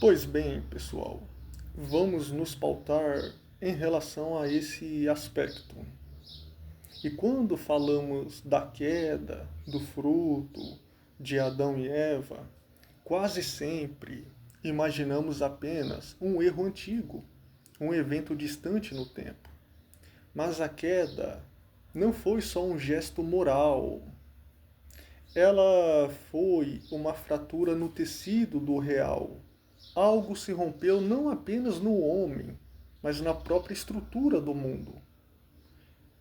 Pois bem, pessoal, vamos nos pautar em relação a esse aspecto. E quando falamos da queda, do fruto de Adão e Eva, quase sempre imaginamos apenas um erro antigo, um evento distante no tempo. Mas a queda não foi só um gesto moral, ela foi uma fratura no tecido do real. Algo se rompeu não apenas no homem, mas na própria estrutura do mundo.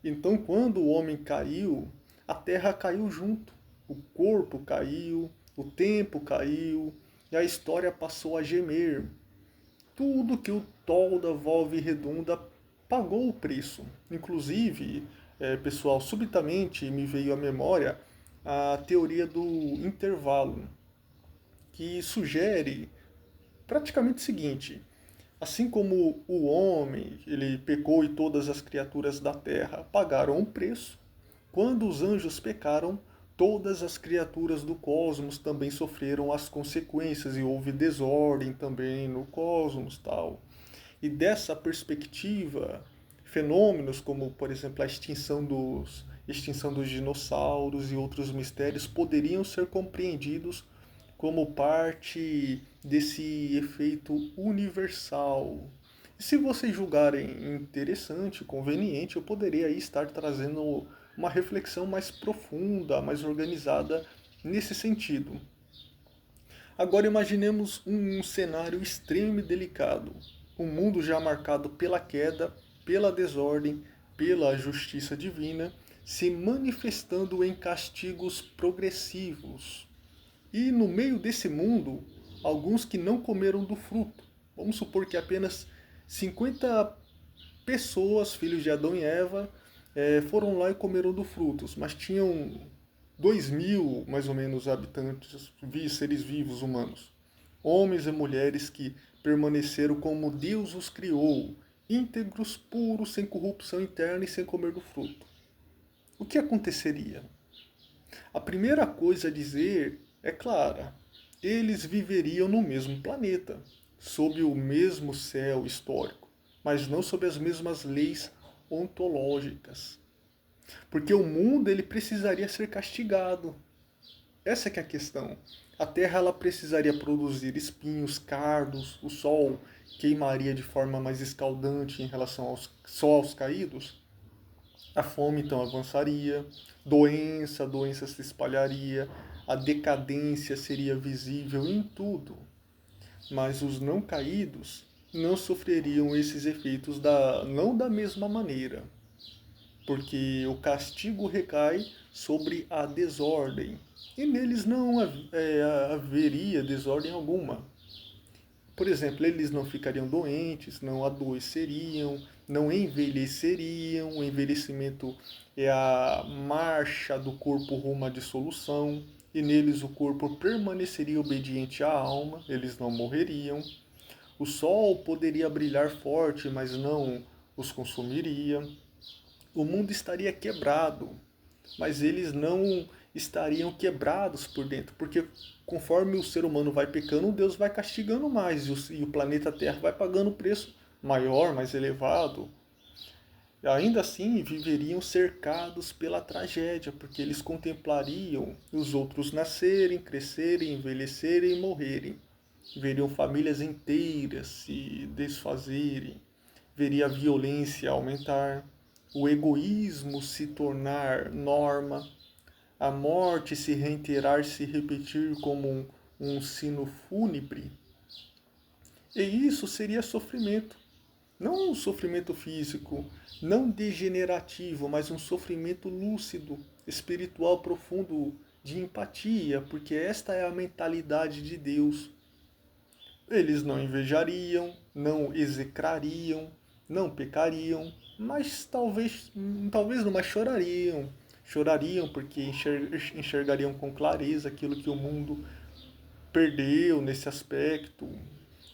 Então, quando o homem caiu, a terra caiu junto, o corpo caiu, o tempo caiu, e a história passou a gemer. Tudo que o Tol da Volve Redonda pagou o preço. Inclusive, pessoal, subitamente me veio à memória a teoria do intervalo, que sugere praticamente o seguinte: assim como o homem, ele pecou e todas as criaturas da terra pagaram um preço, quando os anjos pecaram, todas as criaturas do cosmos também sofreram as consequências e houve desordem também no cosmos, tal. E dessa perspectiva, fenômenos como, por exemplo, a extinção dos dinossauros e outros mistérios poderiam ser compreendidos como parte desse efeito universal. E se vocês julgarem interessante, conveniente, eu poderia aí estar trazendo uma reflexão mais profunda, mais organizada nesse sentido. Agora imaginemos um cenário extremo e delicado. Um mundo já marcado pela queda, pela desordem, pela justiça divina, se manifestando em castigos progressivos. E no meio desse mundo, alguns que não comeram do fruto. Vamos supor que apenas 50 pessoas, filhos de Adão e Eva, foram lá e comeram do frutos, mas tinham 2.000, mais ou menos, habitantes, seres vivos humanos. Homens e mulheres que permaneceram como Deus os criou, íntegros, puros, sem corrupção interna e sem comer do fruto. O que aconteceria? A primeira coisa a dizer é clara: eles viveriam no mesmo planeta, sob o mesmo céu histórico, mas não sob as mesmas leis ontológicas. Porque o mundo ele precisaria ser castigado. Essa que é a questão. A terra ela precisaria produzir espinhos, cardos, o sol queimaria de forma mais escaldante em relação só aos caídos. A fome então avançaria, doença se espalharia, a decadência seria visível em tudo. Mas os não caídos não sofreriam esses efeitos não da mesma maneira, porque o castigo recai sobre a desordem, e neles não haveria desordem alguma. Por exemplo, eles não ficariam doentes, não adoeceriam, não envelheceriam. O envelhecimento é a marcha do corpo rumo à dissolução, e neles o corpo permaneceria obediente à alma, eles não morreriam. O sol poderia brilhar forte, mas não os consumiria. O mundo estaria quebrado, mas eles não estariam quebrados por dentro, porque conforme o ser humano vai pecando, Deus vai castigando mais e o planeta Terra vai pagando um preço maior, mais elevado. Ainda assim, viveriam cercados pela tragédia, porque eles contemplariam os outros nascerem, crescerem, envelhecerem e morrerem. Veriam famílias inteiras se desfazerem, veria a violência aumentar, o egoísmo se tornar norma, a morte se reiterar, se repetir como um sino fúnebre. E isso seria sofrimento. Não um sofrimento físico, não degenerativo, mas um sofrimento lúcido, espiritual profundo, de empatia, porque esta é a mentalidade de Deus. Eles não invejariam, não execrariam, não pecariam, mas talvez não, mas chorariam. Chorariam porque enxergariam com clareza aquilo que o mundo perdeu nesse aspecto,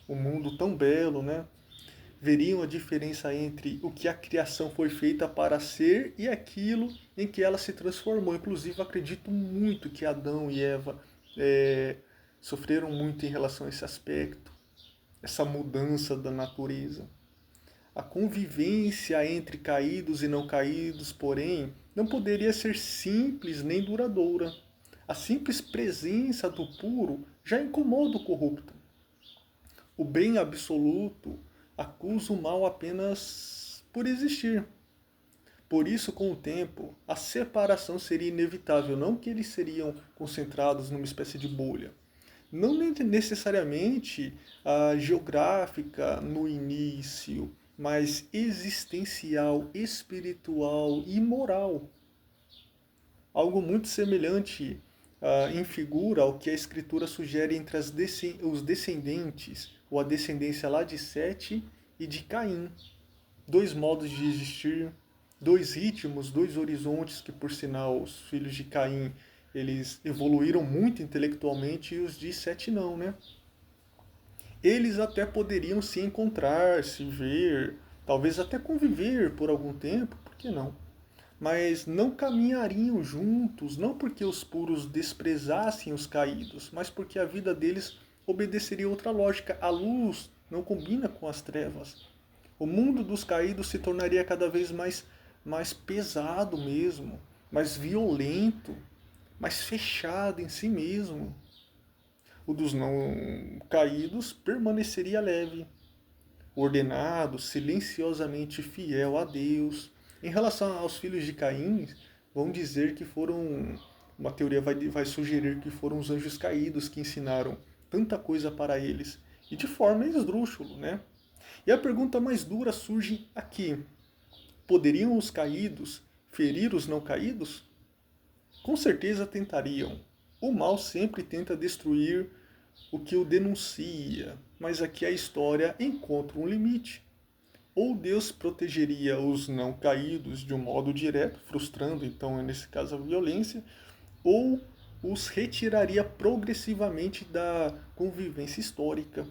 um mundo tão belo, né? Veriam a diferença entre o que a criação foi feita para ser e aquilo em que ela se transformou. Inclusive, acredito muito que Adão e Eva é, sofreram muito em relação a esse aspecto. essa mudança da natureza. A convivência entre caídos e não caídos, porém, não poderia ser simples nem duradoura. A simples presença do puro já incomoda o corrupto. O bem absoluto acusa o mal apenas por existir. Por isso, com o tempo, a separação seria inevitável, não que eles seriam concentrados numa espécie de bolha. Não necessariamente geográfica no início, mas existencial, espiritual e moral. Algo muito semelhante em figura ao que a Escritura sugere entre os descendentes, ou a descendência lá de Sete e de Caim. Dois modos de existir, dois ritmos, dois horizontes que, por sinal, os filhos de Caim eles evoluíram muito intelectualmente e os de Sete não, né? Eles até poderiam se encontrar, se ver, talvez até conviver por algum tempo, por que não? Mas não caminhariam juntos, não porque os puros desprezassem os caídos, mas porque a vida deles obedeceria outra lógica. A luz não combina com as trevas. O mundo dos caídos se tornaria cada vez mais pesado mesmo, mais violento, mais fechado em si mesmo. O dos não caídos permaneceria leve, ordenado, silenciosamente fiel a Deus. Em relação aos filhos de Caim, vão dizer que foram. Uma teoria vai sugerir que foram os anjos caídos que ensinaram tanta coisa para eles, e de forma esdrúxula, né? E a pergunta mais dura surge aqui: poderiam os caídos ferir os não caídos? Com certeza tentariam. O mal sempre tenta destruir o que o denuncia, mas aqui a história encontra um limite. Ou Deus protegeria os não caídos de um modo direto, frustrando então, nesse caso, a violência, ou os retiraria progressivamente da convivência histórica.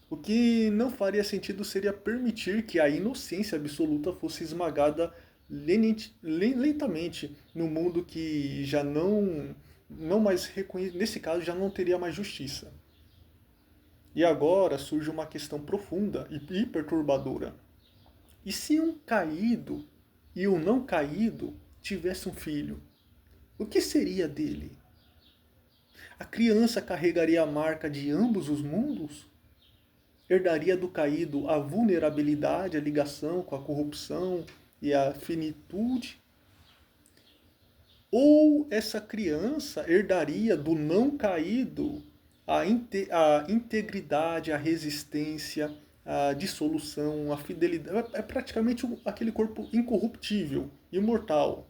O que não faria sentido seria permitir que a inocência absoluta fosse esmagada lentamente no mundo que já não mais reconhece, nesse caso já não teria mais justiça. E agora surge uma questão profunda e perturbadora. E se um caído e um não caído tivesse um filho? O que seria dele? A criança carregaria a marca de ambos os mundos? Herdaria do caído a vulnerabilidade, a ligação com a corrupção e a finitude? Ou essa criança herdaria do não caído a integridade, a resistência, a dissolução, a fidelidade? É praticamente aquele corpo incorruptível, imortal.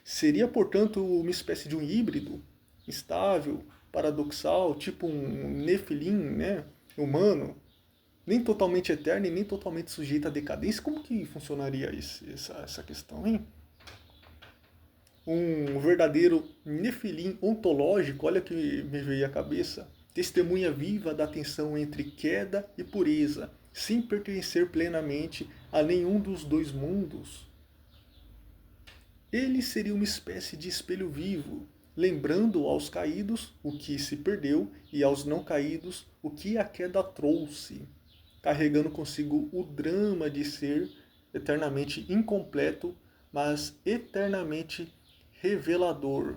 Seria, portanto, uma espécie de um híbrido, instável, paradoxal, tipo um Nefilim, né? Humano, nem totalmente eterno e nem totalmente sujeito à decadência. Como que funcionaria essa questão, hein? Um verdadeiro nefilim ontológico, olha que me veio à cabeça, testemunha viva da tensão entre queda e pureza, sem pertencer plenamente a nenhum dos dois mundos. Ele seria uma espécie de espelho vivo, lembrando aos caídos o que se perdeu e aos não caídos o que a queda trouxe, carregando consigo o drama de ser eternamente incompleto, mas eternamente revelador.